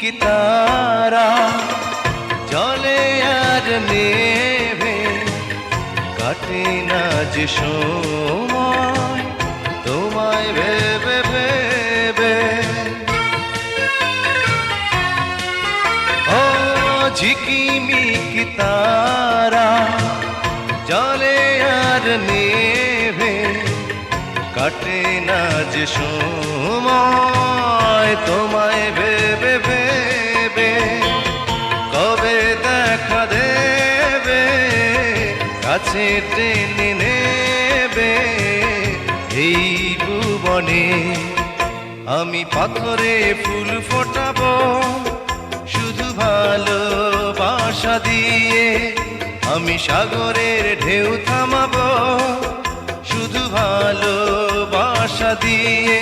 কি তারা জলে আর নেভে কাটে না যে সময় তোমায় ভেবে ভেবে। ও ঝিকিমিকি তারা জলে আর নেভে কাটে না যে সময় তোমায় ভেবে ভেবে। কবে দেখা দেবে কাছে টেনে নেবে এই ভুবনে। আমি পাথরে ফুল ফোটাবো শুধু ভালোবাসা দিয়ে, আমি সাগরের ঢেউ থামাবো শুধু ভালোবাসা দিয়ে।